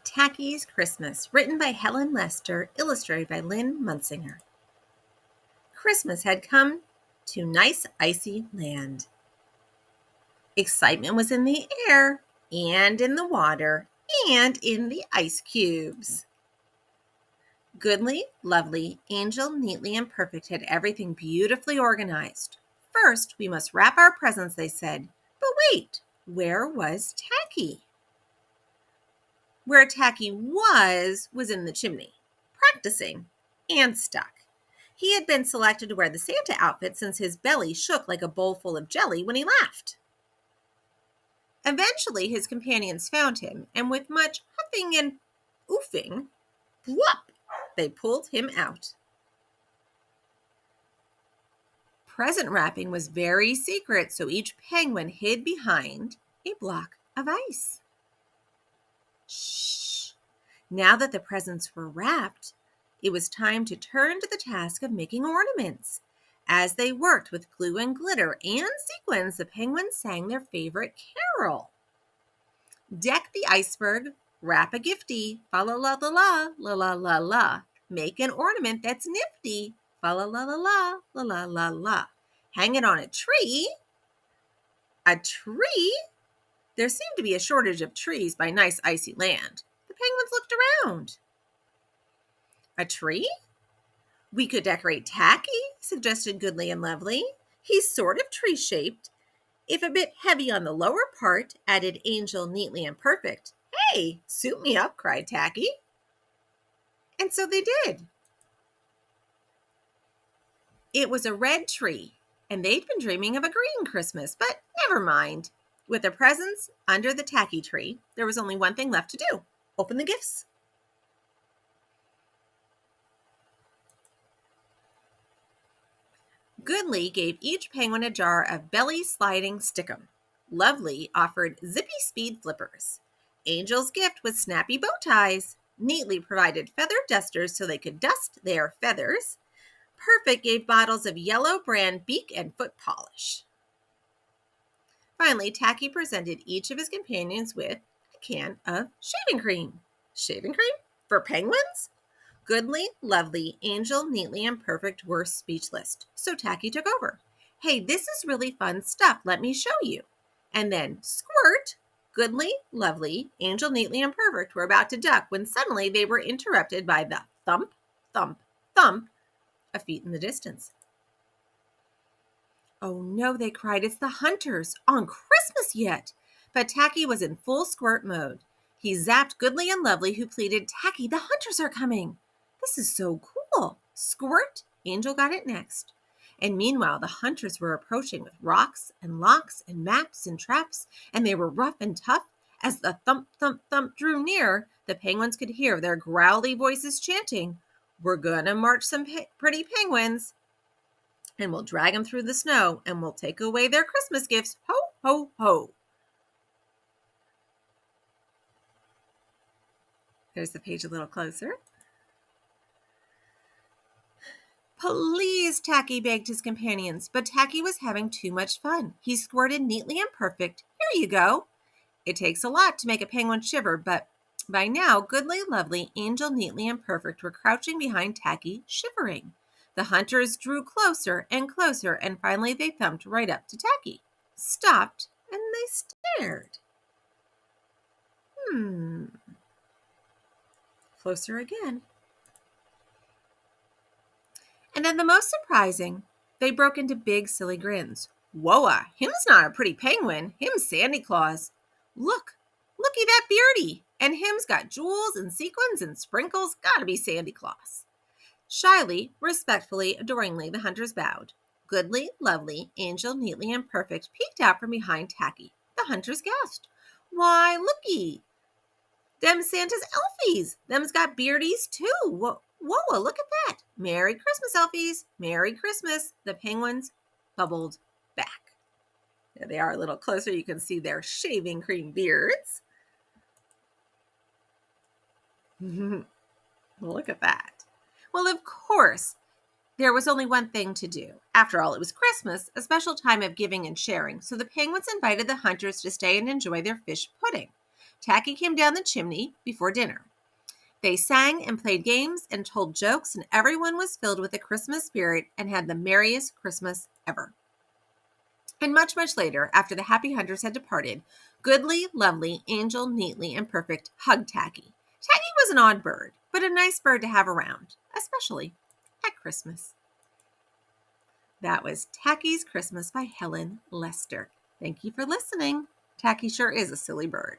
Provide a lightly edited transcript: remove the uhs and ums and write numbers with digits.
Tacky's Christmas, written by Helen Lester, illustrated by Lynn Munsinger. Christmas had come to nice icy land. Excitement was in the air, and in the water, and in the ice cubes. Goodly, lovely, Angel, neatly and perfect had everything beautifully organized. First, we must wrap our presents, they said. But wait, where was Tacky? Where Tacky was in the chimney, practicing, and stuck. He had been selected to wear the Santa outfit since his belly shook like a bowl full of jelly when he laughed. Eventually, his companions found him, and with much huffing and oofing, whoop, they pulled him out. Present wrapping was very secret, so each penguin hid behind a block of ice. Shh! Now that the presents were wrapped, it was time to turn to the task of making ornaments. As they worked with glue and glitter and sequins, the penguins sang their favorite carol. Deck the iceberg, wrap a gifty, fa la la la la, la la la la. Make an ornament that's nifty, fa la la la la, la la la la. Hang it on a tree. A tree? There seemed to be a shortage of trees by nice icy land. The penguins looked around. A tree? We could decorate Tacky, suggested Goodly and Lovely. He's sort of tree-shaped. If a bit heavy on the lower part, added Angel, neatly and perfect. Hey, suit me up, cried Tacky. And so they did. It was a red tree, and they'd been dreaming of a green Christmas, but never mind. With the presents under the Tacky tree, there was only one thing left to do. Open the gifts. Goodly gave each penguin a jar of belly-sliding stickum. Lovely offered zippy speed flippers. Angel's gift was snappy bow ties. Neatly provided feather dusters so they could dust their feathers. Perfect gave bottles of yellow brand beak and foot polish. Finally, Tacky presented each of his companions with a can of shaving cream. Shaving cream? For penguins? Goodly, Lovely, Angel, Neatly, and Perfect were speechless, so Tacky took over. Hey, this is really fun stuff. Let me show you. And then, squirt, Goodly, Lovely, Angel, Neatly, and Perfect were about to duck when suddenly they were interrupted by the thump, thump, thump of feet in the distance. Oh no, they cried, it's the hunters, on Christmas yet. But Tacky was in full squirt mode. He zapped Goodly and Lovely, who pleaded, Tacky, the hunters are coming. This is so cool. Squirt, Angel got it next. And meanwhile, the hunters were approaching with rocks and locks and maps and traps, and they were rough and tough. As the thump, thump, thump drew near, the penguins could hear their growly voices chanting, we're gonna march some pretty penguins, and we'll drag them through the snow, and we'll take away their Christmas gifts. Ho, ho, ho. There's the page a little closer. Please, Tacky begged his companions, but Tacky was having too much fun. He squirted neatly and perfect. Here you go. It takes a lot to make a penguin shiver, but by now, Goodly, Lovely, Angel, Neatly, and Perfect were crouching behind Tacky, shivering. The hunters drew closer and closer, and finally they thumped right up to Tacky, stopped, and they stared. Closer again. And then the most surprising, they broke into big, silly grins. Whoa, him's not a pretty penguin. Him's Sandy Claus. Looky that beardy. And him's got jewels and sequins and sprinkles. Gotta be Sandy Claus. Shyly, respectfully, adoringly, the hunters bowed. Goodly, Lovely, Angel, Neatly, and Perfect peeked out from behind Tacky. The hunters gasped. Why, looky. Them's Santa's elfies. Them's got beardies, too. Whoa, look at that. Merry Christmas, elfies. Merry Christmas. The penguins bubbled back. There they are a little closer. You can see their shaving cream beards. Look at that. Well, of course, there was only one thing to do. After all, it was Christmas, a special time of giving and sharing, so the penguins invited the hunters to stay and enjoy their fish pudding. Tacky came down the chimney before dinner. They sang and played games and told jokes, and everyone was filled with the Christmas spirit and had the merriest Christmas ever. And much, much later, after the happy hunters had departed, Goodly, Lovely, Angel, Neatly, and Perfect hugged Tacky. Tacky was an odd bird, but a nice bird to have around, especially at Christmas. That was Tacky's Christmas by Helen Lester. Thank you for listening. Tacky sure is a silly bird.